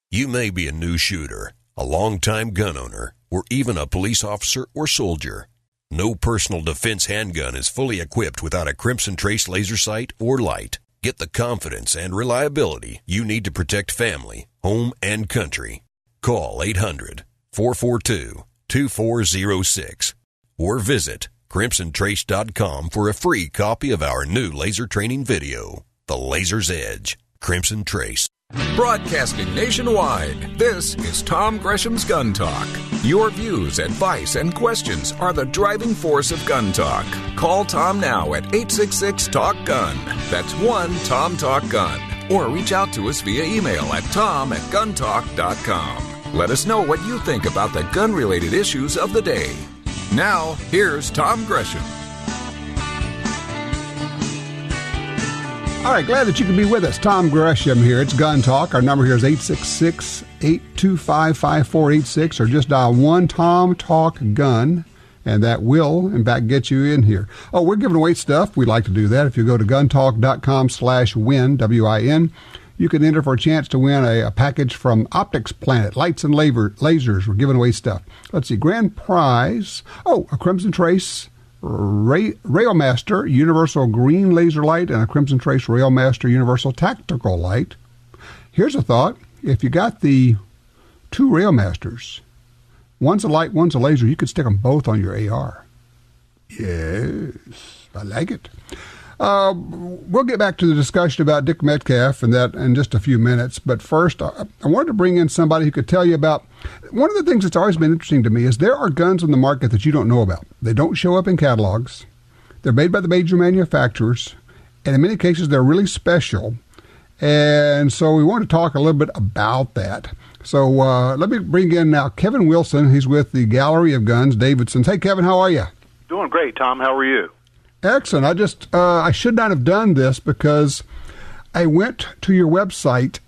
You may be a new shooter, a longtime gun owner, or even a police officer or soldier. No personal defense handgun is fully equipped without a Crimson Trace laser sight or light. Get the confidence and reliability you need to protect family, home, and country. Call 800-442-2406 or visit crimsontrace.com for a free copy of our new laser training video, The Laser's Edge. Crimson Trace. Broadcasting nationwide, this is Tom Gresham's Gun Talk. Your views, advice, and questions are the driving force of gun talk. Call Tom now at 866-TALK-GUN. That's 1-TOM-TALK-GUN. Or reach out to us via email at tom@guntalk.com. Let us know what you think about the gun-related issues of the day. Now, here's Tom Gresham. All right, glad that you can be with us. Tom Gresham here. It's Gun Talk. Our number here is 866-825-5486, or just dial 1-TOM-TALK-GUN, and that will, in fact, get you in here. Oh, we're giving away stuff. We'd like to do that. If you go to guntalk.com/win, W-I-N, you can enter for a chance to win a package from Optics Planet, lights and lasers. We're giving away stuff. Let's see, grand prize. Oh, a Crimson Trace Railmaster Universal Green Laser Light and a Crimson Trace Railmaster Universal Tactical Light. Here's a thought. If you got the two Railmasters, one's a light, one's a laser, you could stick them both on your AR. Yes, I like it. We'll get back to the discussion about Dick Metcalf and that in just a few minutes. But first, I wanted to bring in somebody who could tell you about one of the things that's always been interesting to me is there are guns on the market that you don't know about. They don't show up in catalogs. They're made by the major manufacturers, and in many cases, they're really special. And so we want to talk a little bit about that. So let me bring in now Kevin Wilson. He's with the Gallery of Guns Davidson's. Hey, Kevin, how are you? Doing great, Tom. How are you? Excellent. I should not have done this because I went to your website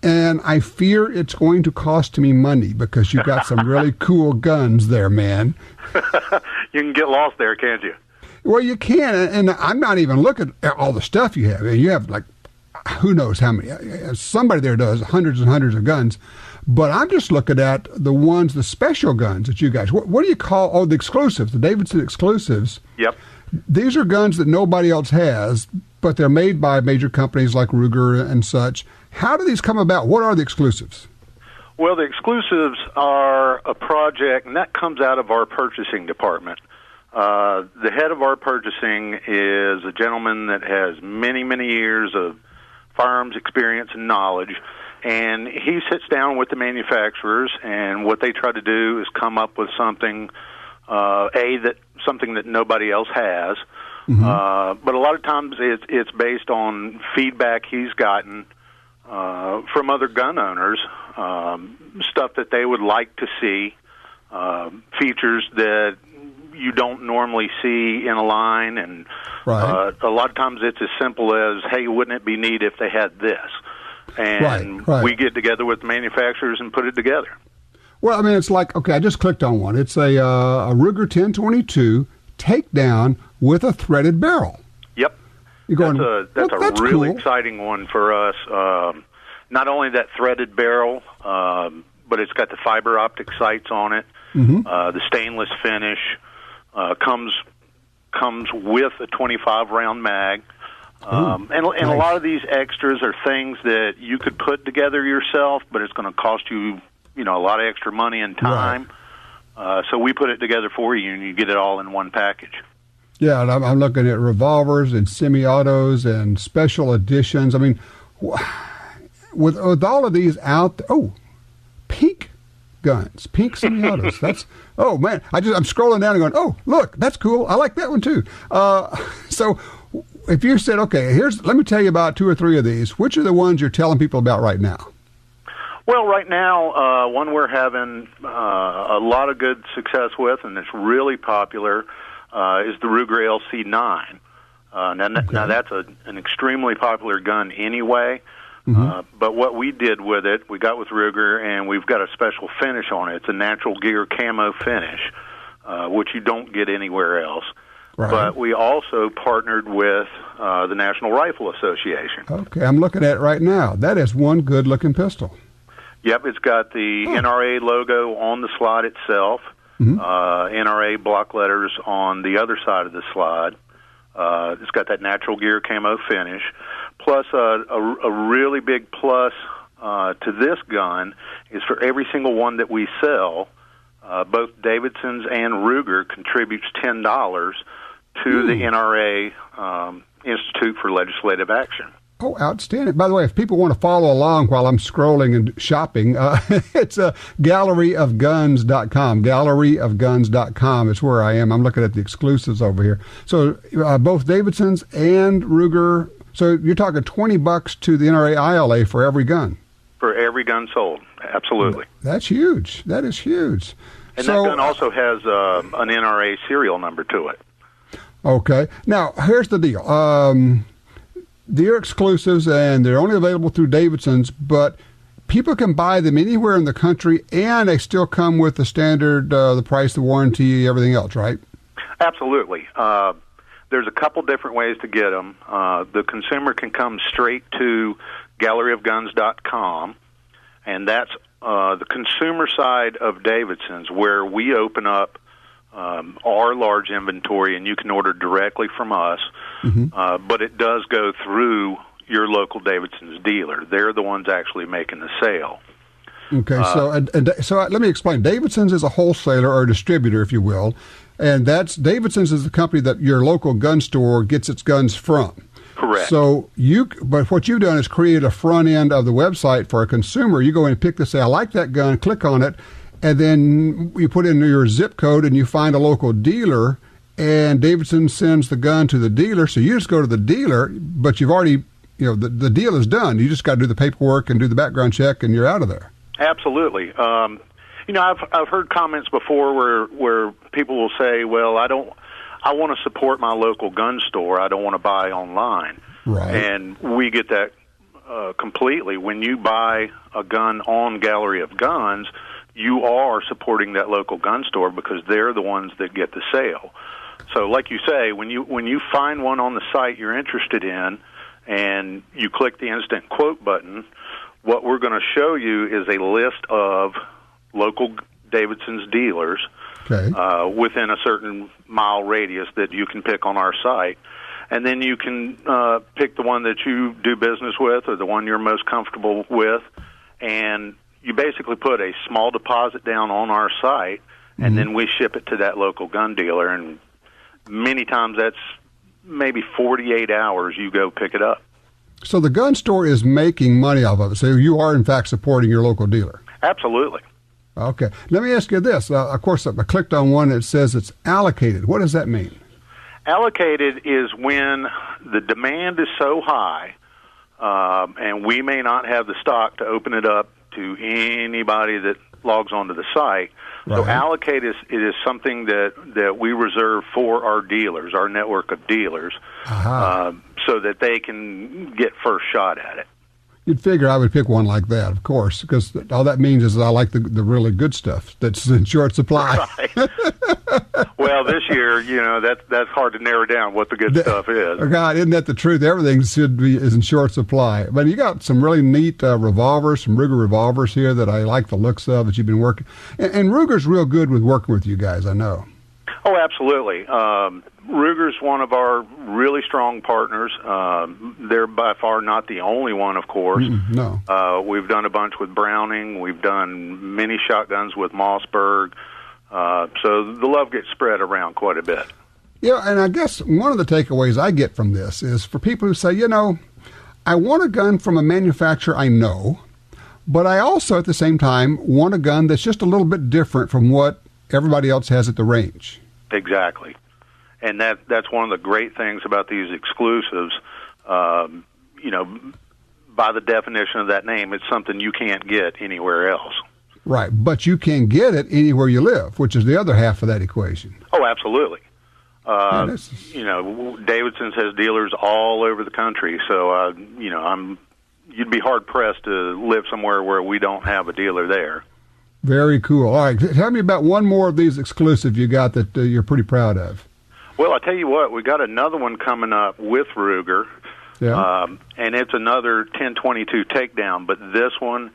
and I fear it's going to cost me money because you've got some really cool guns there, man. You can get lost there, can't you? Well, you can, and I'm not even looking at all the stuff you have. You have, like, who knows how many. Somebody there does hundreds and hundreds of guns. But I'm just looking at the ones, the special guns that you guys, what do you call, the exclusives, the Davidson exclusives. Yep. These are guns that nobody else has, but they're made by major companies like Ruger and such. How do these come about? What are the exclusives? Well, the exclusives are a project, and that comes out of our purchasing department. The head of our purchasing is a gentleman that has many, many years of firearms experience and knowledge, and he sits down with the manufacturers, and what they try to do is come up with something, something that nobody else has. Mm-hmm. But a lot of times it's based on feedback he's gotten from other gun owners, stuff that they would like to see, features that you don't normally see in a line, and right. A lot of times it's as simple as, hey, wouldn't it be neat if they had this? And right. We get together with the manufacturers and put it together. Well, I mean, it's like, okay, I just clicked on one. It's a Ruger 1022 takedown with a threaded barrel. Yep. You're going, that's a really cool. exciting one for us. Not only that threaded barrel, but it's got the fiber optic sights on it. Mm-hmm. The stainless finish comes with a 25-round mag. And nice. A lot of these extras are things that you could put together yourself, but it's going to cost you, a lot of extra money and time. Right. So we put it together for you, and you get it all in one package. Yeah, and I'm looking at revolvers and semi-autos and special editions. I mean, with all of these out there, pink guns, pink semi-autos. That's, oh man, I'm scrolling down and going, oh, look, that's cool. I like that one too. So if you said, okay, let me tell you about two or three of these, which are the ones you're telling people about right now? Well, right now, one we're having a lot of good success with, and it's really popular, is the Ruger LC9. Now that's an extremely popular gun anyway, but what we did with it, we got with Ruger, and we've got a special finish on it. It's a natural gear camo finish, which you don't get anywhere else. Right. But we also partnered with the National Rifle Association. Okay, I'm looking at it right now. That is one good-looking pistol. Yep, it's got the NRA logo on the slide itself, NRA block letters on the other side of the slide. It's got that natural gear camo finish. Plus, a really big plus to this gun is for every single one that we sell, both Davidson's and Ruger contributes $10 to the NRA Institute for Legislative Action. Oh, outstanding. By the way, if people want to follow along while I'm scrolling and shopping, it's galleryofguns.com. Galleryofguns.com is where I am. I'm looking at the exclusives over here. So both Davidson's and Ruger. So you're talking $20 to the NRA ILA for every gun. For every gun sold, absolutely. That's huge. That is huge. And that gun also has an NRA serial number to it. Okay. Now, here's the deal. They're exclusives, and they're only available through Davidson's, but people can buy them anywhere in the country, and they still come with the standard, the price, the warranty, everything else, right? Absolutely. There's a couple different ways to get them. The consumer can come straight to galleryofguns.com, and that's the consumer side of Davidson's, where we open up our large inventory, and you can order directly from us, but it does go through your local Davidson's dealer. They're the ones actually making the sale. Okay, so let me explain. Davidson's is a wholesaler or a distributor, if you will, and Davidson's is the company that your local gun store gets its guns from. Correct. So but what you've done is create a front end of the website for a consumer. You go in and pick I like that gun, click on it, and then you put in your zip code and you find a local dealer, and Davidson sends the gun to the dealer. So you just go to the dealer, but you've already, the deal is done. You just got to do the paperwork and do the background check, and you're out of there. Absolutely. I've heard comments before where people will say, well, I want to support my local gun store. I don't want to buy online. Right. And we get that completely. When you buy a gun on Gallery of Guns, you are supporting that local gun store because they're the ones that get the sale. So like you say, when you find one on the site you're interested in and you click the instant quote button, what we're going to show you is a list of local Davidson's dealers within a certain mile radius that you can pick on our site. And then you can pick the one that you do business with or the one you're most comfortable with, and you basically put a small deposit down on our site, and then we ship it to that local gun dealer. And many times that's maybe 48 hours you go pick it up. So the gun store is making money off of it. So you are, in fact, supporting your local dealer. Absolutely. Okay. Let me ask you this. Of course, I clicked on one that says it's allocated. What does that mean? Allocated is when the demand is so high, and we may not have the stock to open it up to anybody that logs onto the site. Right. So allocated is something that we reserve for our dealers, our network of dealers, so that they can get first shot at it. You'd figure I would pick one like that, of course, because all that means is that I like the really good stuff that's in short supply. Right. Well, this year, that's hard to narrow down what the good stuff is. God, isn't that the truth? Everything is in short supply. But you got some really neat revolvers, some Ruger revolvers here that I like the looks of that you've been working. And Ruger's real good with working with you guys, I know. Oh, absolutely. Ruger's one of our really strong partners. They're by far not the only one, of course. No. We've done a bunch with Browning. We've done many shotguns with Mossberg. So the love gets spread around quite a bit. Yeah, and I guess one of the takeaways I get from this is for people who say, I want a gun from a manufacturer I know, but I also at the same time want a gun that's just a little bit different from what everybody else has at the range. Exactly. And that's one of the great things about these exclusives. By the definition of that name, it's something you can't get anywhere else. Right, but you can get it anywhere you live, which is the other half of that equation. Oh, absolutely. Davidson's has dealers all over the country, so you'd be hard pressed to live somewhere where we don't have a dealer there. Very cool. All right, tell me about one more of these exclusives you got that you're pretty proud of. Well, I'll tell you what, we got another one coming up with Ruger, and it's another 1022 takedown, but this one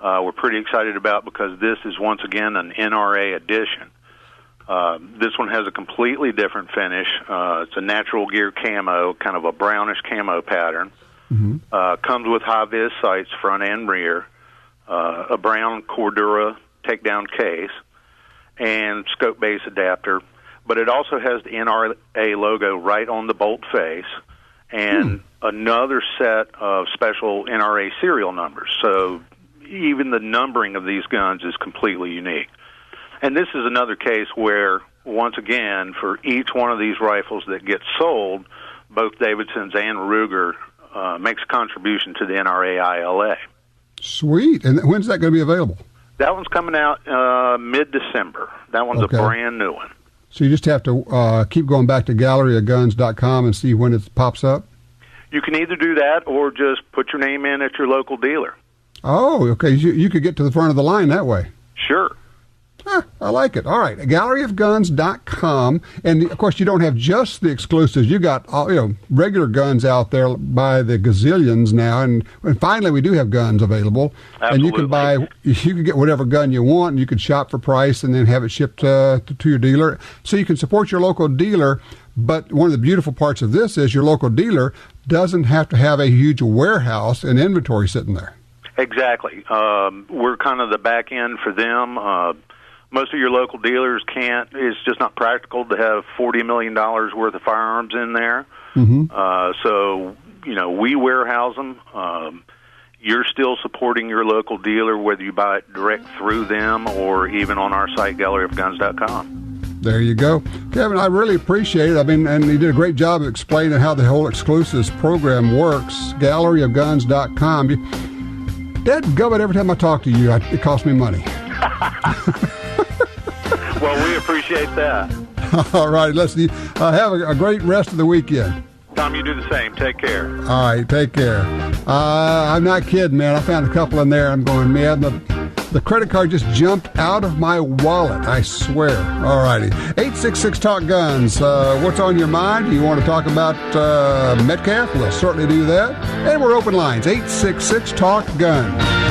we're pretty excited about because this is, once again, an NRA edition. This one has a completely different finish. It's a natural gear camo, kind of a brownish camo pattern. Comes with high-vis sights, front and rear, a brown Cordura takedown case, and scope base adapter. But it also has the NRA logo right on the bolt face, and another set of special NRA serial numbers. So even the numbering of these guns is completely unique. And this is another case where, once again, for each one of these rifles that gets sold, both Davidson's and Ruger makes a contribution to the NRA ILA. Sweet. And when's that going to be available? That one's coming out mid-December. That one's a brand new one. So you just have to keep going back to galleryofguns.com and see when it pops up? You can either do that or just put your name in at your local dealer. Oh, okay. You could get to the front of the line that way. Sure. I like it. All right, galleryofguns.com. And, of course, you don't have just the exclusives. You got regular guns out there by the gazillions now. And finally, we do have guns available. Absolutely. And you can get whatever gun you want, and you can shop for price and then have it shipped to your dealer. So you can support your local dealer. But one of the beautiful parts of this is your local dealer doesn't have to have a huge warehouse and inventory sitting there. Exactly. We're kind of the back end for them. Most of your local dealers can't. It's just not practical to have $40 million worth of firearms in there. So, we warehouse them. You're still supporting your local dealer, whether you buy it direct through them or even on our site, galleryofguns.com. There you go. Kevin, I really appreciate it. And you did a great job of explaining how the whole exclusives program works. Galleryofguns.com. Dadgummit, every time I talk to you, it costs me money. Well, we appreciate that. All right, let's have a great rest of the weekend. Tom, you do the same. Take care. All right, take care. I'm not kidding, man. I found a couple in there. I'm going, man, the credit card just jumped out of my wallet. I swear. All righty. 866-TALK-GUNS. What's on your mind? Do you want to talk about Metcalf? We'll certainly do that. And we're open lines. 866-TALK-GUNS.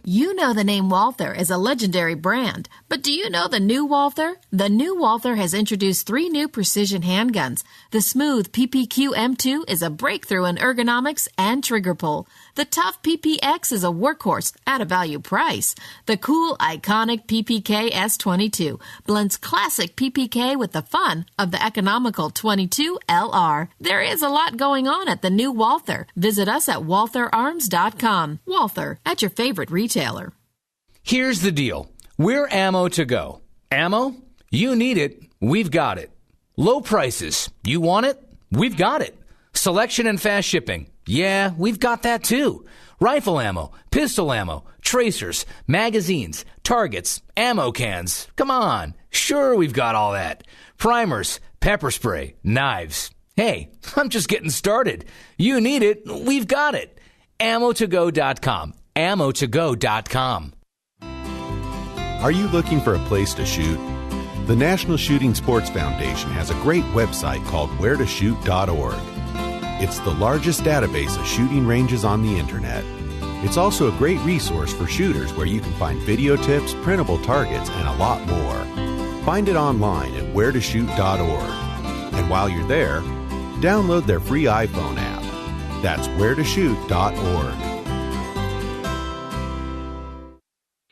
You know the name Walther is a legendary brand, but do you know the new Walther? The new Walther has introduced 3 new precision handguns. The smooth PPQ M2 is a breakthrough in ergonomics and trigger pull. The tough PPX is a workhorse at a value price. The cool, iconic PPK S22 blends classic PPK with the fun of the economical 22 LR. There is a lot going on at the new Walther. Visit us at waltherarms.com. Walther, at your favorite retailer. Here's the deal. We're ammo to go. Ammo? You need it. We've got it. Low prices. You want it? We've got it. Selection and fast shipping. Yeah, we've got that too. Rifle ammo, pistol ammo, tracers, magazines, targets, ammo cans. Come on. Sure, we've got all that. Primers, pepper spray, knives. Hey, I'm just getting started. You need it. We've got it. Ammo2go.com. Ammo2go.com. Are you looking for a place to shoot? The National Shooting Sports Foundation has a great website called wheretoshoot.org. It's the largest database of shooting ranges on the internet. It's also a great resource for shooters where you can find video tips, printable targets, and a lot more. Find it online at wheretoshoot.org. And while you're there, download their free iPhone app. That's wheretoshoot.org.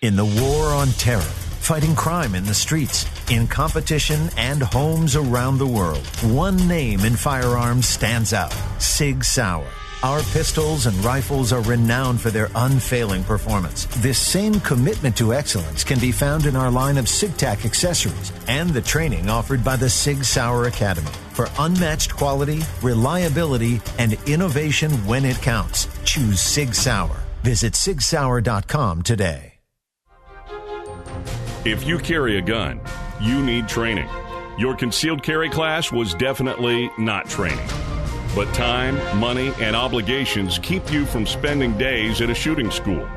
In the war on terror, fighting crime in the streets, in competition and homes around the world, one name in firearms stands out: Sig Sauer. Our pistols and rifles are renowned for their unfailing performance. This same commitment to excellence can be found in our line of SigTac accessories and the training offered by the Sig Sauer Academy. For unmatched quality, reliability, and innovation when it counts, choose Sig Sauer. Visit sigsauer.com today. If you carry a gun, you need training. Your concealed carry class was definitely not training. But time, money, and obligations keep you from spending days at a shooting school.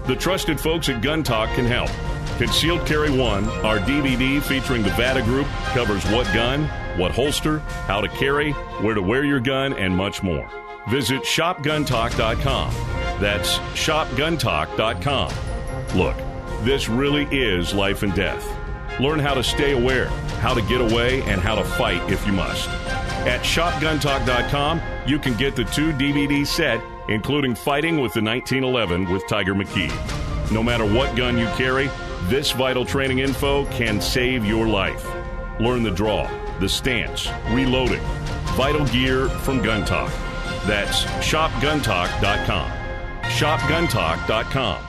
The trusted folks at Gun Talk can help. Concealed Carry 1, our DVD featuring the VADA Group, covers what gun, what holster, how to carry, where to wear your gun, and much more. visit shopguntalk.com. That's shopguntalk.com. Look, this really is life and death. Learn how to stay aware, how to get away, and how to fight if you must. At shopguntalk.com, you can get the 2 DVD set, including Fighting with the 1911 with Tiger McKee. No matter what gun you carry, this vital training info can save your life. Learn the draw, the stance, reloading, vital gear from Gun Talk. That's shopguntalk.com. shopguntalk.com.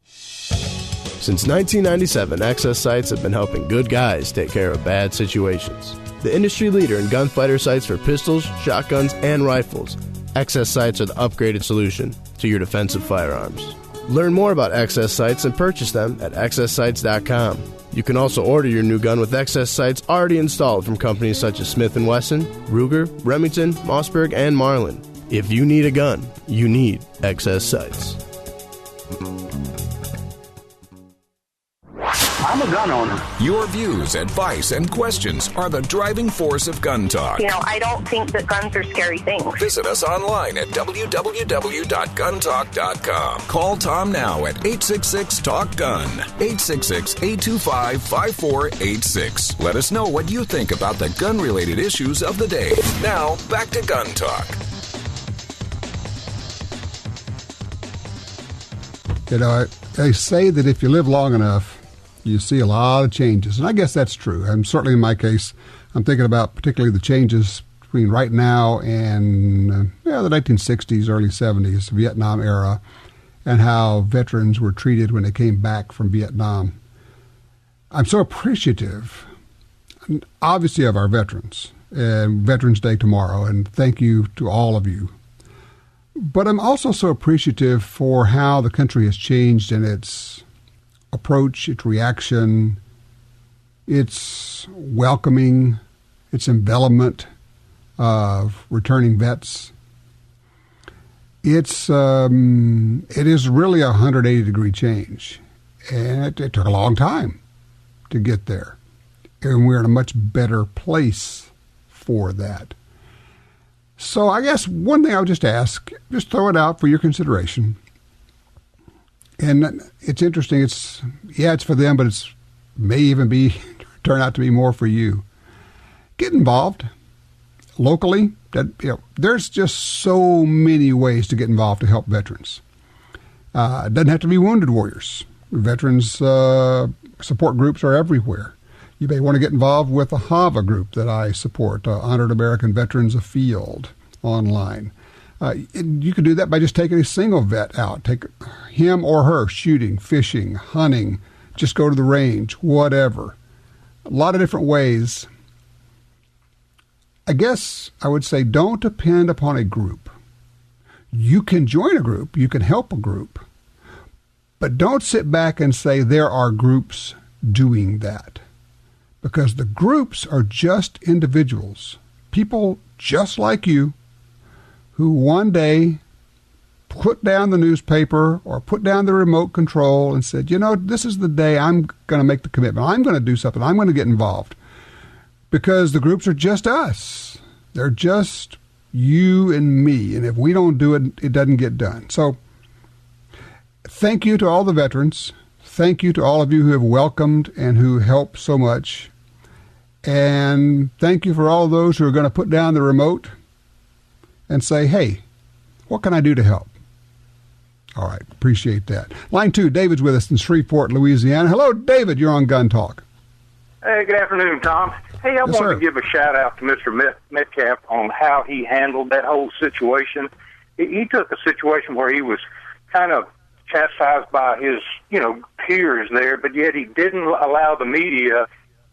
Since 1997, Access Sights have been helping good guys take care of bad situations. The industry leader in gunfighter sights for pistols, shotguns, and rifles, Access Sights are the upgraded solution to your defensive firearms. Learn more about Access Sights and purchase them at accesssights.com. You can also order your new gun with Access Sights already installed from companies such as Smith & Wesson, Ruger, Remington, Mossberg, and Marlin. If you need a gun, you need Access Sights. I'm a gun owner. Your views, advice, and questions are the driving force of Gun Talk. You know, I don't think that guns are scary things. Visit us online at www.guntalk.com. Call Tom now at 866-TALK-GUN, 866-825-5486. Let us know what you think about the gun-related issues of the day. Now, back to Gun Talk. You know, they say that if you live long enough, you see a lot of changes. And I guess that's true. And certainly in my case, I'm thinking about particularly the changes between right now and the 1960s, early 70s, Vietnam era, and how veterans were treated when they came back from Vietnam. I'm so appreciative, obviously, of our veterans, and Veterans Day tomorrow, and thank you to all of you. But I'm also so appreciative for how the country has changed in its approach, its reaction, its welcoming, its envelopment of returning vets. It is really a 180-degree change, and it took a long time to get there. And we're in a much better place for that. So I guess one thing I would just ask, just throw it out for your consideration. And it's interesting. It's for them, but it's may even turn out to be more for you. Get involved locally. There's just so many ways to get involved to help veterans. It doesn't have to be wounded warriors. Veterans support groups are everywhere. You may want to get involved with the HAVA group that I support, Honored American Veterans Afield, online. You can do that by just taking a single vet out. Take him or her shooting, fishing, hunting, just go to the range, whatever. A lot of different ways. I guess I would say don't depend upon a group. You can join a group, you can help a group, but don't sit back and say there are groups doing that. Because the groups are just individuals, people just like you, who one day put down the newspaper or put down the remote control and said, this is the day I'm going to make the commitment. I'm going to do something. I'm going to get involved. Because the groups are just us. They're just you and me. And if we don't do it, it doesn't get done. So thank you to all the veterans. Thank you to all of you who have welcomed and who helped so much. And thank you for all those who are going to put down the remote and say, hey, what can I do to help? All right, appreciate that. Line 2, David's with us in Shreveport, Louisiana. Hello, David, you're on Gun Talk. Hey, good afternoon, Tom. Hey, I wanted to give a shout-out to Mr. Metcalf on how he handled that whole situation. He took a situation where he was kind of chastised by his, peers there, but yet he didn't allow the media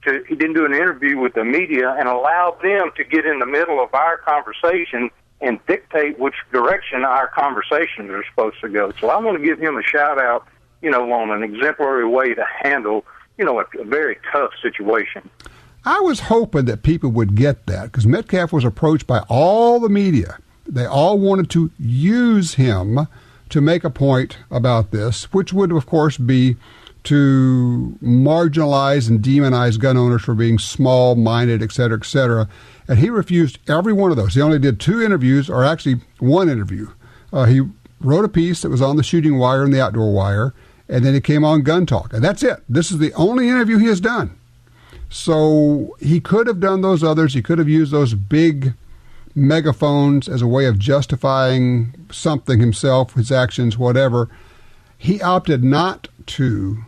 he didn't do an interview with the media and allow them to get in the middle of our conversation and dictate which direction our conversations are supposed to go. So I want to give him a shout-out, on an exemplary way to handle, a very tough situation. I was hoping that people would get that because Metcalf was approached by all the media. They all wanted to use him to make a point about this, which would, of course, be to marginalize and demonize gun owners for being small-minded, et cetera, et cetera. And he refused every one of those. He only did 2 interviews, or actually 1 interview. He wrote a piece that was on the Shooting Wire and the Outdoor Wire, and then he came on Gun Talk. And that's it. This is the only interview he has done. So he could have done those others. He could have used those big megaphones as a way of justifying something himself, his actions, whatever. He opted not to.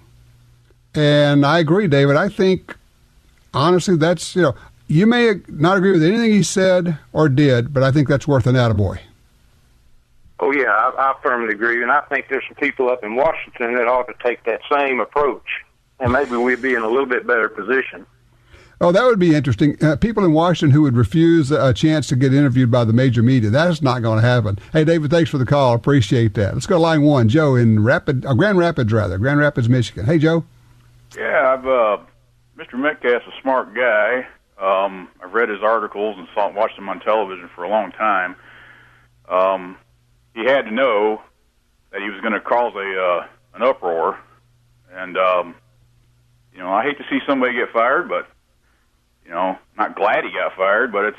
And I agree, David. I think, honestly, that's, you may not agree with anything he said or did, but I think that's worth an attaboy. Oh, yeah, I firmly agree. And I think there's some people up in Washington that ought to take that same approach. And maybe we'd be in a little bit better position. Oh, that would be interesting. People in Washington who would refuse a chance to get interviewed by the major media. That is not going to happen. Hey, David, thanks for the call. I appreciate that. Let's go to line 1. Joe in Grand Rapids, Michigan. Hey, Joe. Yeah, Mr. Metcalf's a smart guy. I've read his articles and watched him on television for a long time. He had to know that he was going to cause an uproar. And, I hate to see somebody get fired, but not glad he got fired, but it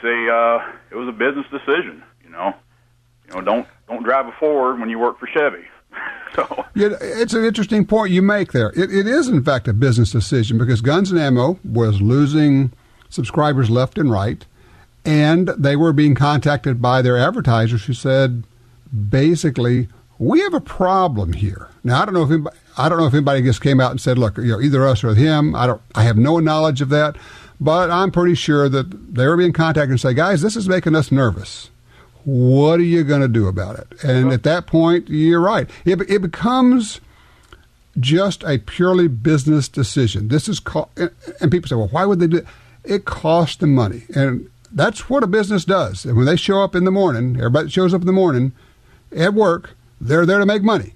was a business decision. Don't drive a Ford when you work for Chevy. So yeah, it's an interesting point you make there. It is in fact a business decision because Guns and Ammo was losing subscribers left and right, and they were being contacted by their advertisers who said, basically, we have a problem here. Now I don't know if anybody just came out and said, look, either us or him. I have no knowledge of that. But I'm pretty sure that they were being contacted and say, guys, this is making us nervous. What are you going to do about it? And at that point, you're right. It becomes just a purely business decision. This is and people say, well, why would they do it? It costs them money. And that's what a business does. And when they show up in the morning, everybody shows up in the morning at work, they're there to make money.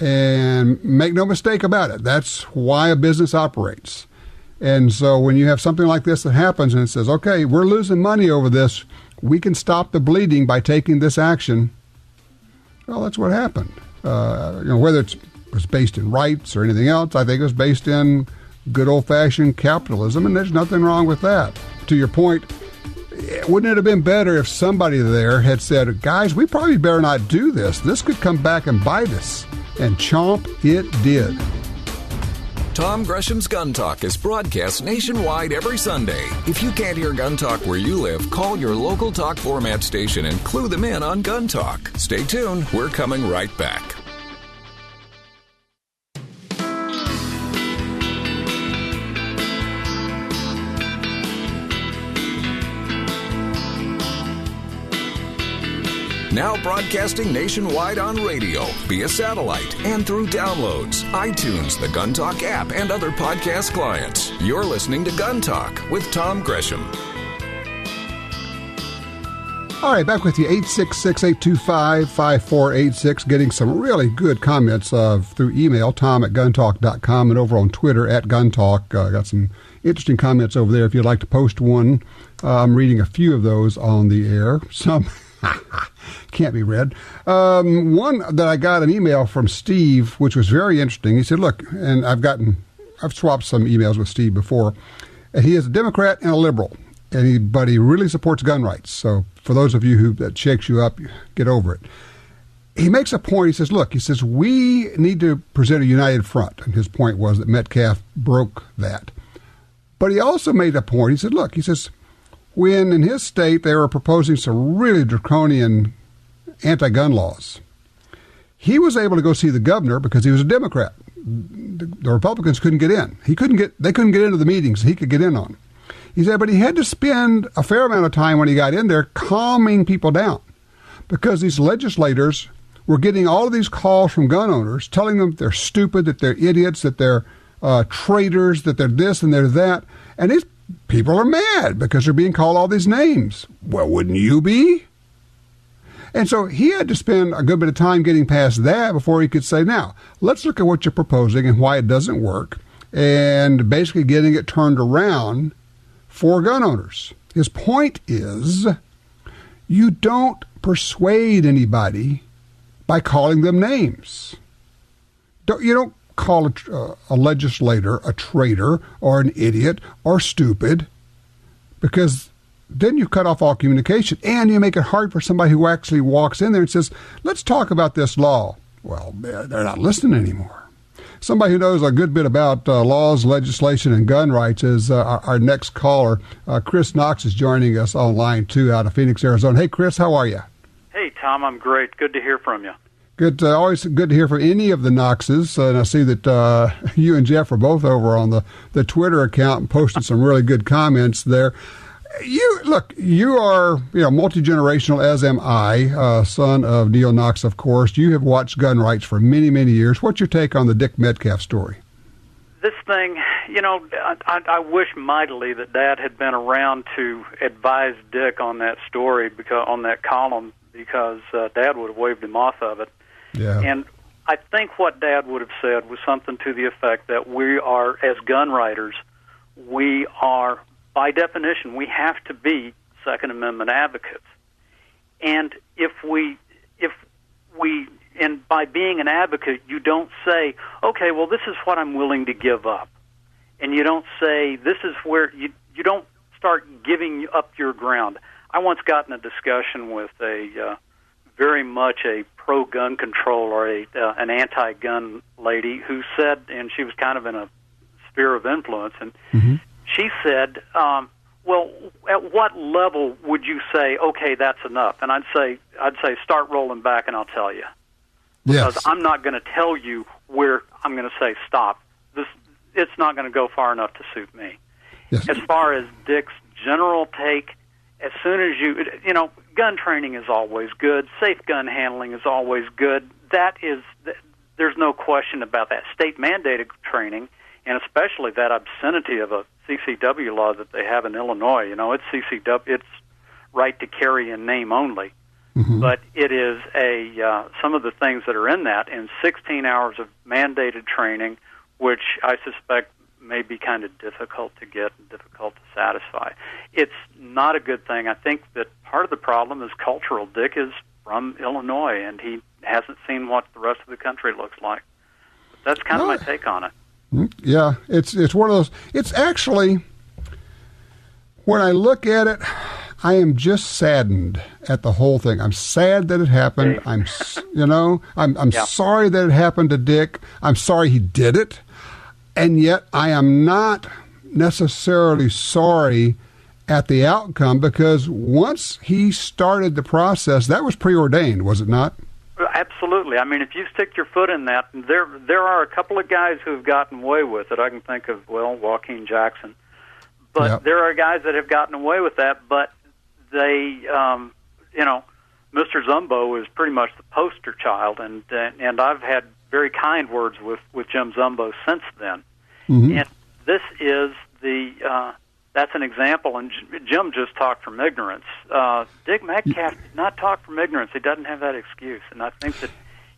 And make no mistake about it. That's why a business operates. And so when you have something like this that happens and it says, okay, we're losing money over this, we can stop the bleeding by taking this action, well, that's what happened. Whether it was based in rights or anything else, I think it was based in good old-fashioned capitalism, and there's nothing wrong with that. To your point, wouldn't it have been better if somebody there had said, guys, we probably better not do this. This could come back and bite us. And chomp, it did. Tom Gresham's Gun Talk is broadcast nationwide every Sunday. If you can't hear Gun Talk where you live, call your local talk format station and clue them in on Gun Talk. Stay tuned. We're coming right back. Now broadcasting nationwide on radio, via satellite, and through downloads, iTunes, the Gun Talk app, and other podcast clients. You're listening to Gun Talk with Tom Gresham. All right, back with you, 866-825-5486, getting some really good comments through email, tom@guntalk.com, and over on Twitter @guntalk. Got some interesting comments over there if you'd like to post one. I'm reading a few of those on the air. Some can't be read. One that I got an email from Steve, which was very interesting. He said, look, and I've swapped some emails with Steve before, and he is a Democrat and a liberal, but he really supports gun rights. So for those of you that shakes you up, get over it. He makes a point. He says, look, we need to present a united front. And his point was that Metcalf broke that. But he also made a point. He said, look, when in his state they were proposing some really draconian anti-gun laws, he was able to go see the governor because he was a Democrat. The Republicans couldn't get in. They couldn't get into the meetings he could get in on. He said, but he had to spend a fair amount of time when he got in there calming people down because these legislators were getting all of these calls from gun owners telling them they're stupid, that they're idiots, that they're traitors, that they're this and they're that. And these people are mad because they're being called all these names. Well, wouldn't you be? And so he had to spend a good bit of time getting past that before he could say, now, let's look at what you're proposing and why it doesn't work, and basically getting it turned around for gun owners. His point is, you don't persuade anybody by calling them names. You don't call a legislator a traitor or an idiot or stupid, because then you cut off all communication and you make it hard for somebody who actually walks in there and says, let's talk about this law. Well, they're not listening anymore. Somebody who knows a good bit about laws, legislation, and gun rights is our next caller. Chris Knox is joining us online, too, out of Phoenix, Arizona. Hey, Chris, how are you? Hey, Tom, I'm great. Good to hear from you. Good. Always good to hear from any of the Knoxes. And I see that you and Jeff are both over on the Twitter account and posted some really good comments there. You are multi-generational, as am I, son of Neil Knox, of course. You have watched gun rights for many, many years. What's your take on the Dick Metcalf story? This thing, I wish mightily that Dad had been around to advise Dick on that story, because on that column, because Dad would have waved him off of it. Yeah. And I think what Dad would have said was something to the effect that we are, as gun writers, we are, by definition, we have to be Second Amendment advocates. And and by being an advocate, you don't say, okay, well, this is what I'm willing to give up. And you don't say, this is where, you don't start giving up your ground. I once got in a discussion with very much a pro-gun control or an anti-gun lady who said, and she was kind of in a sphere of influence, and she said, well, at what level would you say, okay, that's enough? And I'd say, start rolling back and I'll tell you. Because yes. I'm not going to tell you where I'm going to say stop. It's not going to go far enough to suit me. Yes. As far as Dick's general take, as soon as gun training is always good. Safe gun handling is always good. There's no question about that. State-mandated training, and especially that obscenity of a CCW law that they have in Illinois. It's CCW, it's right to carry in name only. But it is some of the things that are in that, and 16 hours of mandated training, which I suspect may be kind of difficult to get and difficult to satisfy. It's not a good thing. I think that part of the problem is cultural. Dick is from Illinois, and he hasn't seen what the rest of the country looks like. But that's kind of my take on it. Yeah, it's one of those. It's actually, when I look at it, I am just saddened at the whole thing. I'm sad that it happened. I'm sorry that it happened to Dick. I'm sorry he did it. And yet I am not necessarily sorry at the outcome, because once he started the process, that was preordained, was it not? Absolutely. I mean, if you stick your foot in that, there are a couple of guys who have gotten away with it. I can think of, Joaquin Jackson. But there are guys that have gotten away with that, but they, Mr. Zumbo is pretty much the poster child, and I've had very kind words with Jim Zumbo since then. And this is that's an example, and Jim just talked from ignorance. Dick Metcalf did not talk from ignorance. He doesn't have that excuse, and I think that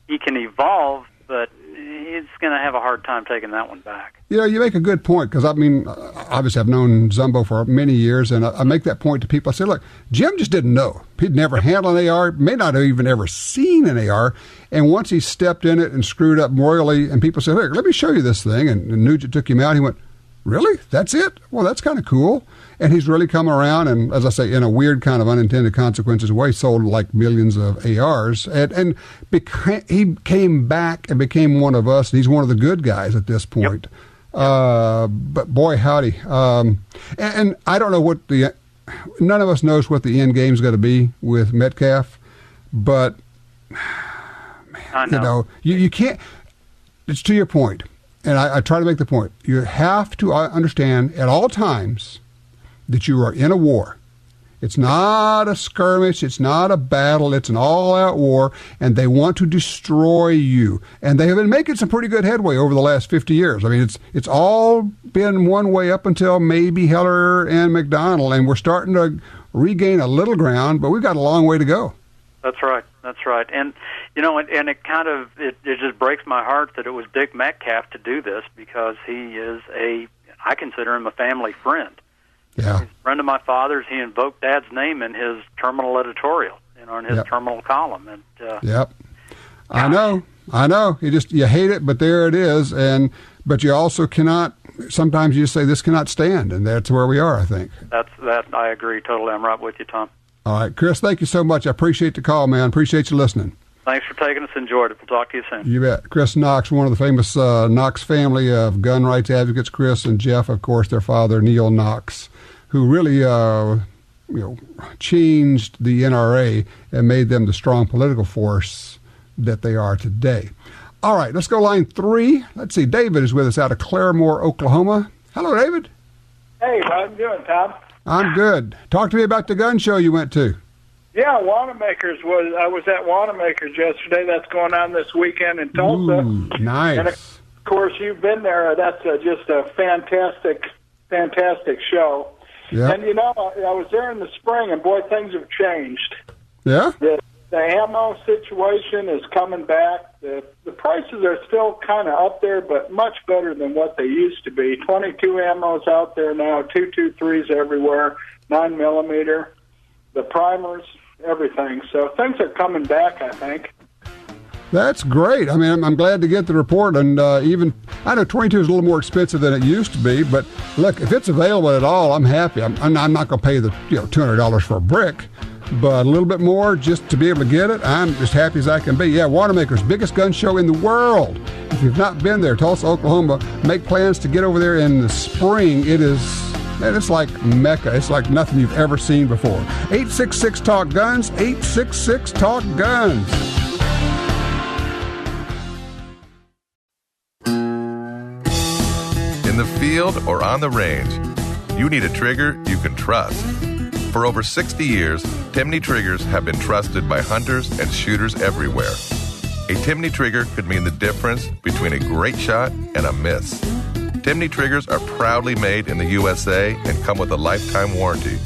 he can evolve, but he's going to have a hard time taking that one back. You make a good point, because, I mean, obviously I've known Zumbo for many years, and I make that point to people. I say, look, Jim just didn't know. He'd never handled an AR, may not have even ever seen an AR, and once he stepped in it and screwed up royally, and people said, look, let me show you this thing, and Nugent took him out, he went, really? That's it? Well, that's kind of cool. And he's really come around, and as I say, in a weird kind of unintended consequences way, sold like millions of ARs. And he came back and became one of us. And he's one of the good guys at this point. But boy, howdy. And I don't know none of us knows what the end game is going to be with Metcalf. But, man, you can't, it's to your point. And I try to make the point. You have to understand at all times that you are in a war. It's not a skirmish. It's not a battle. It's an all-out war, and they want to destroy you. And they have been making some pretty good headway over the last 50 years. I mean, it's all been one way up until maybe Heller and McDonald, and we're starting to regain a little ground, but we've got a long way to go. That's right. That's right. And, and it kind of, it just breaks my heart that it was Dick Metcalf to do this, because he is I consider him a family friend. Yeah. He's a friend of my father's. He invoked Dad's name in his terminal editorial, in his terminal column. And I know. I know. You hate it, but there it is. But you also cannot, sometimes you say this cannot stand, and that's where we are, I think. I agree totally. I'm right with you, Tom. All right, Chris, thank you so much. I appreciate the call, man. Appreciate you listening. Thanks for taking us. Enjoyed it. We'll talk to you soon. You bet. Chris Knox, one of the famous Knox family of gun rights advocates. Chris and Jeff, of course, their father, Neil Knox, who really changed the NRA and made them the strong political force that they are today. All right, let's go line 3. Let's see. David is with us out of Claremore, Oklahoma. Hello, David. Hey, how you doing, Tom? I'm good. Talk to me about the gun show you went to. Yeah, Wanamaker's I was at Wanamaker's yesterday. That's going on this weekend in Tulsa. Ooh, nice. And of course, you've been there. That's just a fantastic show. Yeah. And I was there in the spring, and boy, things have changed. Yeah. The ammo situation is coming back. The prices are still kind of up there, but much better than what they used to be. 22 ammo's out there now, 223s everywhere, 9mm, the primers, everything. So things are coming back, I think. That's great. I mean, I'm glad to get the report, and even I know 22 is a little more expensive than it used to be, but look, if it's available at all, I'm happy. I'm not going to pay the $200 for a brick, but a little bit more just to be able to get it. I'm as happy as I can be. Yeah, Wanamaker's biggest gun show in the world. If you've not been there, Tulsa, Oklahoma, make plans to get over there in the spring. It's like Mecca. It's like nothing you've ever seen before. 866-TALK-GUNS, 866-TALK-GUNS. In the field or on the range, you need a trigger you can trust. For over 60 years, Timney triggers have been trusted by hunters and shooters everywhere. A Timney trigger could mean the difference between a great shot and a miss. Timney triggers are proudly made in the USA and come with a lifetime warranty.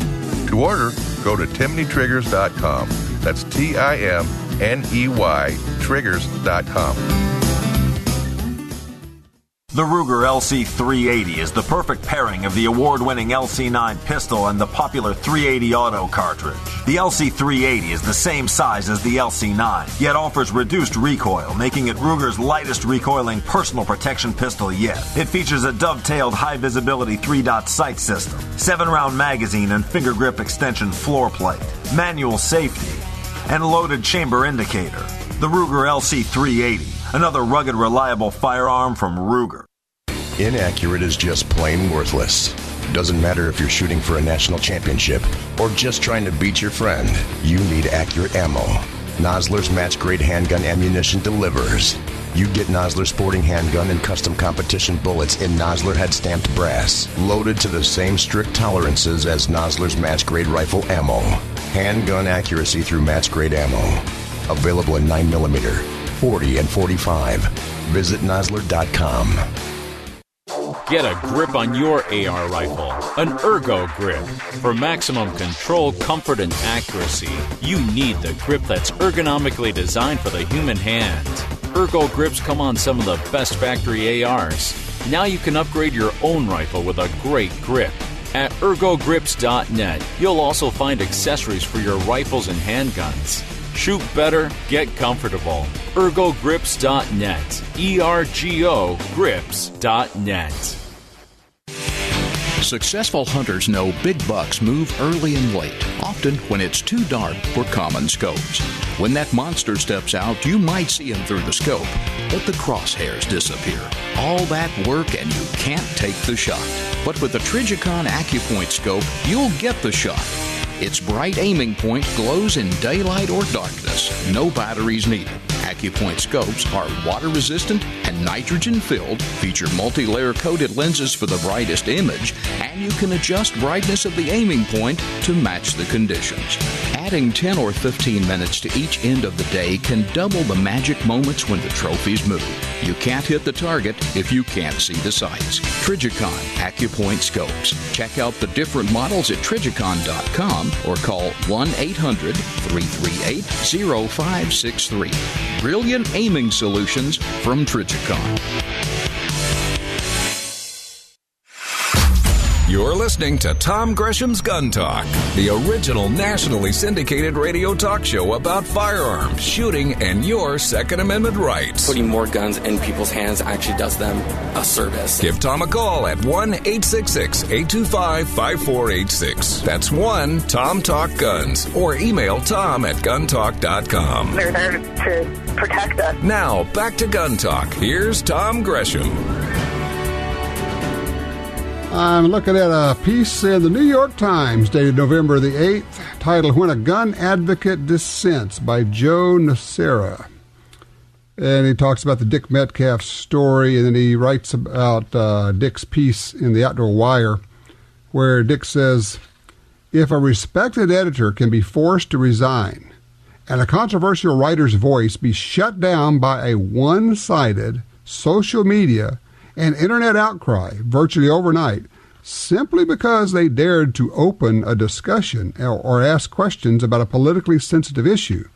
To order, go to timneytriggers.com. That's TIMNEY triggers.com. The Ruger LC380 is the perfect pairing of the award-winning LC9 pistol and the popular 380 auto cartridge. The LC380 is the same size as the LC9, yet offers reduced recoil, making it Ruger's lightest recoiling personal protection pistol yet. It features a dovetailed high-visibility 3-dot sight system, 7-round magazine and finger grip extension floor plate, manual safety, and loaded chamber indicator. The Ruger LC380, another rugged, reliable firearm from Ruger. Inaccurate is just plain worthless. Doesn't matter if you're shooting for a national championship or just trying to beat your friend. You need accurate ammo. Nosler's match-grade handgun ammunition delivers. You get Nosler sporting handgun and custom competition bullets in Nosler head-stamped brass, loaded to the same strict tolerances as Nosler's match-grade rifle ammo. Handgun accuracy through match-grade ammo. Available in 9mm, 40, and 45. Visit Nosler.com. Get a grip on your AR rifle, an Ergo grip. For maximum control, comfort, and accuracy, you need the grip that's ergonomically designed for the human hand. Ergo grips come on some of the best factory ARs. Now you can upgrade your own rifle with a great grip. At ErgoGrips.net, you'll also find accessories for your rifles and handguns. Shoot better, get comfortable. ErgoGrips.net. ERGOGrips.net. Successful hunters know big bucks move early and late, often when it's too dark for common scopes. When that monster steps out, you might see him through the scope, but the crosshairs disappear. All that work and you can't take the shot. But with the Trijicon AccuPoint scope, you'll get the shot. Its bright aiming point glows in daylight or darkness. No batteries needed. AccuPoint scopes are water-resistant and nitrogen-filled, feature multi-layer coated lenses for the brightest image, and you can adjust brightness of the aiming point to match the conditions. Adding 10 or 15 minutes to each end of the day can double the magic moments when the trophies move. You can't hit the target if you can't see the sights. Trijicon AccuPoint scopes. Check out the different models at Trijicon.com or call 1-800-338-0563. Brilliant aiming solutions from Trijicon. You're listening to Tom Gresham's Gun Talk, the original nationally syndicated radio talk show about firearms, shooting, and your Second Amendment rights. Putting more guns in people's hands actually does them a service. Give Tom a call at 1-866-825-5486. That's 1-TOM-TALK-GUNS. Or email tom@guntalk.com. They're there to protect us. Now, back to Gun Talk. Here's Tom Gresham. I'm looking at a piece in the New York Times dated November the 8th, titled When a Gun Advocate Dissents by Joe Nocera. And he talks about the Dick Metcalf story, and then he writes about Dick's piece in the Outdoor Wire, where Dick says, if a respected editor can be forced to resign and a controversial writer's voice be shut down by a one-sided social media and internet outcry virtually overnight, simply because they dared to open a discussion or ask questions about a politically sensitive issue,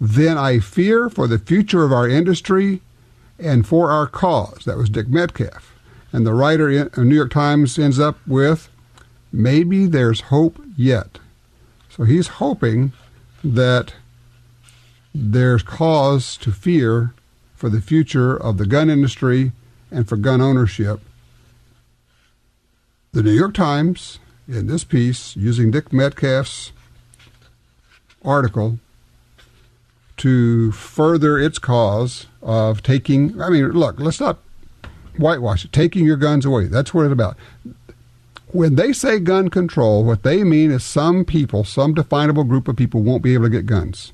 then I fear for the future of our industry and for our cause. That was Dick Metcalf. And the writer in the New York Times ends up with, maybe there's hope yet. So he's hoping that there's cause to fear for the future of the gun industry and for gun ownership. The New York Times, in this piece, using Dick Metcalf's article to further its cause of taking, look, let's not whitewash it, taking your guns away. That's what it's about. When they say gun control, what they mean is some people, some definable group of people won't be able to get guns.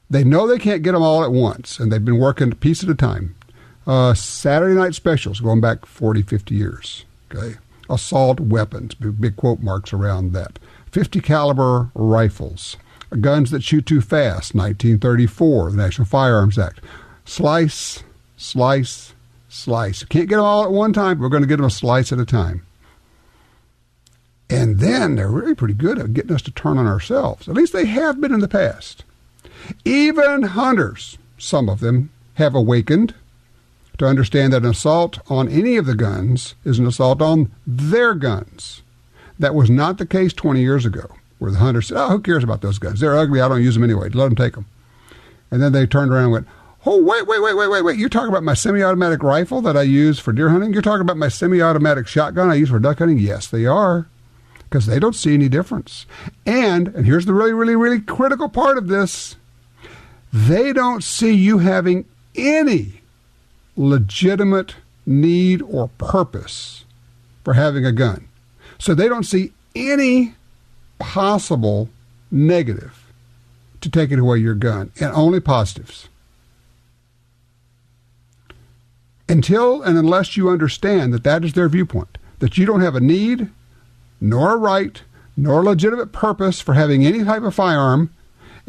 They know they can't get them all at once, and they've been working a piece at a time. Saturday night specials going back 40, 50 years. Okay, assault weapons, big quote marks around that. 50 caliber rifles, guns that shoot too fast, 1934, the National Firearms Act. Slice, slice, slice. You can't get them all at one time, but we're going to get them a slice at a time. And then they're really pretty good at getting us to turn on ourselves. At least they have been in the past. Even hunters, some of them, have awakened to understand that an assault on any of the guns is an assault on their guns. That was not the case 20 years ago, where the hunter said, who cares about those guns? They're ugly, I don't use them anyway, let them take them. And then they turned around and went, oh, wait, you're talking about my semi-automatic rifle that I use for deer hunting? You're talking about my semi-automatic shotgun I use for duck hunting? Yes, they are, because they don't see any difference. And here's the really, really, really critical part of this, they don't see you having any legitimate need or purpose for having a gun. So they don't see any possible negative to taking away your gun, and only positives. Until and unless you understand that that is their viewpoint, that you don't have a need, nor a right, nor a legitimate purpose for having any type of firearm,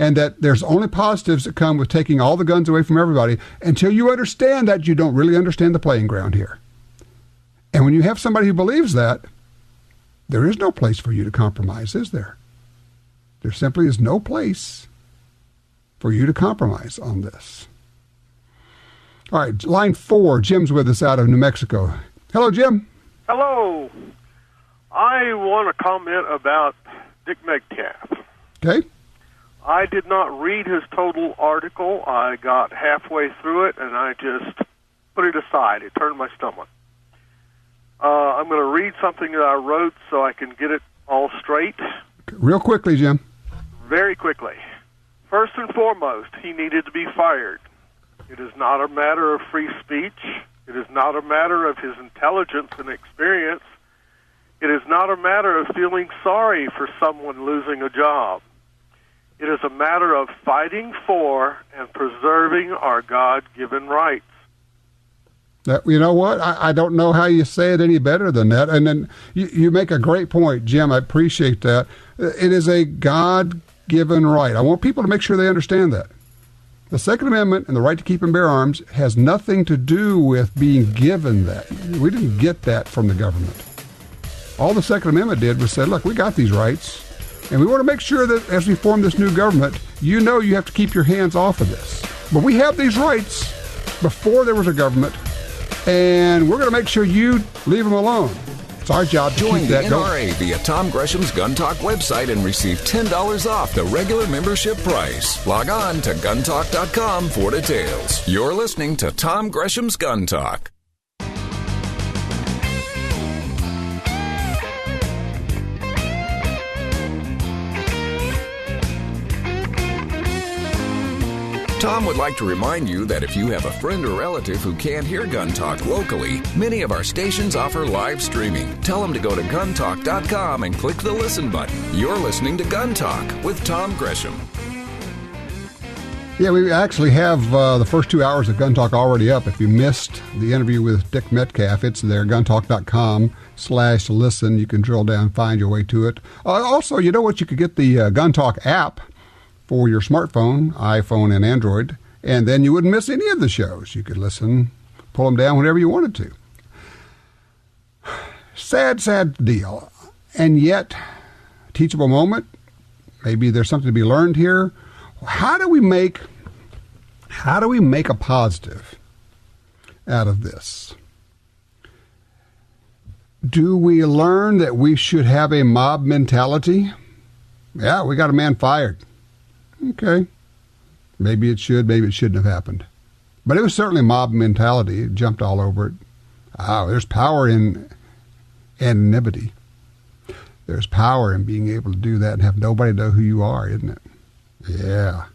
and that there's only positives that come with taking all the guns away from everybody, until you understand that, you don't really understand the playing ground here. And when you have somebody who believes that, there is no place for you to compromise, is there? There simply is no place for you to compromise on this. All right, line 4, Jim's with us out of New Mexico. Hello, Jim. Hello. I want to comment about Dick Metcalf. Okay. I did not read his total article. I got halfway through it, and I just put it aside. It turned my stomach. I'm going to read something that I wrote so I can get it all straight. Real quickly, Jim. Very quickly. First and foremost, he needed to be fired. It is not a matter of free speech. It is not a matter of his intelligence and experience. It is not a matter of feeling sorry for someone losing a job. It is a matter of fighting for and preserving our God-given rights. You know what? I don't know how you say it any better than that. And then you make a great point, Jim. I appreciate that. It is a God-given right. I want people to make sure they understand that. The Second Amendment and the right to keep and bear arms has nothing to do with being given that. We didn't get that from the government. All the Second Amendment did was say, look, we got these rights, and we want to make sure that as we form this new government, you know you have to keep your hands off of this. But we have these rights before there was a government, and we're going to make sure you leave them alone. It's our job to Join keep the that going. NRA via Tom Gresham's Gun Talk website and receive $10 off the regular membership price. Log on to guntalk.com for details. You're listening to Tom Gresham's Gun Talk. Tom would like to remind you that if you have a friend or relative who can't hear Gun Talk locally, many of our stations offer live streaming. Tell them to go to guntalk.com and click the listen button. You're listening to Gun Talk with Tom Gresham. Yeah, we actually have the first 2 hours of Gun Talk already up. If you missed the interview with Dick Metcalf, it's there, guntalk.com/listen. You can drill down and find your way to it. Also, you know what? You could get the Gun Talk app for your smartphone, iPhone and Android, and then you wouldn't miss any of the shows. You could listen, pull them down whenever you wanted to. Sad deal. And yet, teachable moment. Maybe there's something to be learned here. How do we make a positive out of this? Do we learn that we should have a mob mentality? Yeah, we got a man fired. Okay. Maybe it should, maybe it shouldn't have happened. But it was certainly mob mentality. It jumped all over it. There's power in anonymity. There's power in being able to do that and have nobody know who you are, isn't it? Yeah.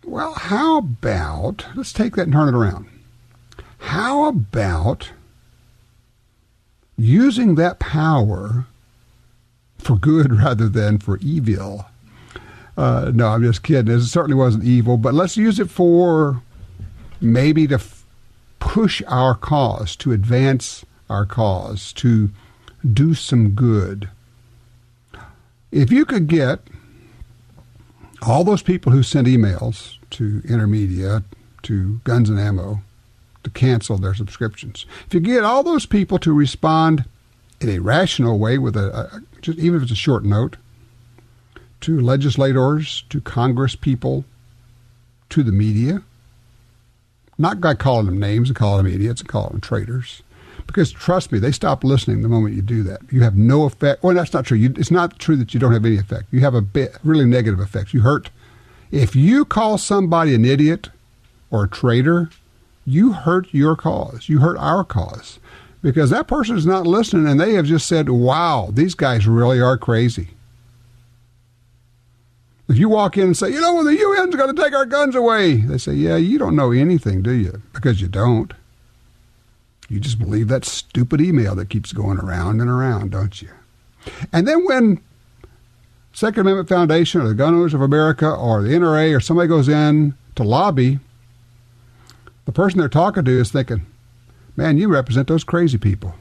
Well, how about, let's take that and turn it around. How about using that power for good rather than for evil? No, I'm just kidding. It certainly wasn't evil, but let's use it for maybe to push our cause, to advance our cause, to do some good. If you could get all those people who sent emails to Intermedia, to Guns and Ammo, to cancel their subscriptions, if you get all those people to respond in a rational way with just even if it's a short note, to legislators, to Congress people, to the media. Not by calling them names and calling them idiots and calling them traitors. Because trust me, they stop listening the moment you do that. You have no effect. Well, that's not true. It's not true that you don't have any effect. You have a really negative effect. You hurt. If you call somebody an idiot or a traitor, you hurt your cause. You hurt our cause. Because that person is not listening and they have just said, wow, these guys really are crazy. If you walk in and say, the UN's going to take our guns away, they say, yeah, you don't know anything, do you? Because you don't. You just believe that stupid email that keeps going around and around, don't you? And then when Second Amendment Foundation or the Gun Owners of America or the NRA or somebody goes in to lobby, the person they're talking to is thinking, man, you represent those crazy people.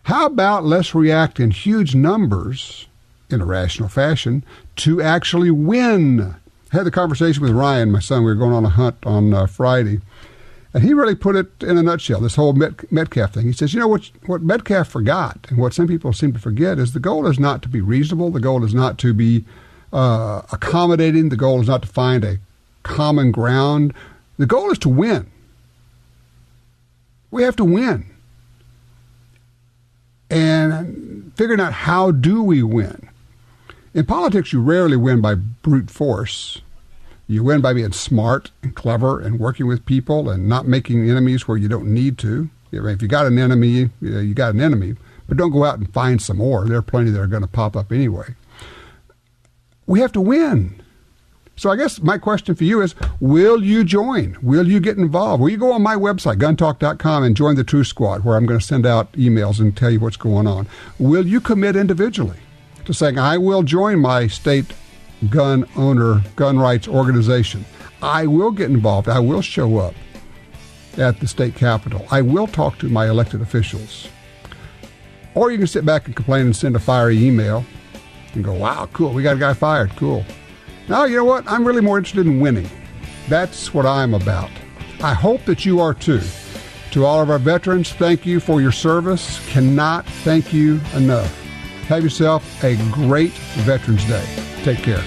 How about let's react in huge numbers in a rational fashion to actually win? I had the conversation with Ryan, my son. We were going on a hunt on Friday, and he really put it in a nutshell, this whole Metcalf thing. He says, what Metcalf forgot, and what some people seem to forget, is the goal is not to be reasonable. The goal is not to be accommodating. The goal is not to find a common ground. The goal is to win. We have to win. And figuring out how do we win. In politics, you rarely win by brute force. You win by being smart and clever and working with people and not making enemies where you don't need to. If you got an enemy, you got an enemy. But don't go out and find some more. There are plenty that are going to pop up anyway. We have to win. So I guess my question for you is, will you join? Will you get involved? Will you go on my website, guntalk.com, and join the Truth Squad, where I'm going to send out emails and tell you what's going on? Will you commit individually to saying, I will join my state gun owner, gun rights organization. I will get involved. I will show up at the state capitol. I will talk to my elected officials. Or you can sit back and complain and send a fiery email and go, wow, cool, we got a guy fired, cool. Now, you know what? I'm really more interested in winning. That's what I'm about. I hope that you are too. To all of our veterans, thank you for your service. Cannot thank you enough. Have yourself a great Veterans Day. Take care.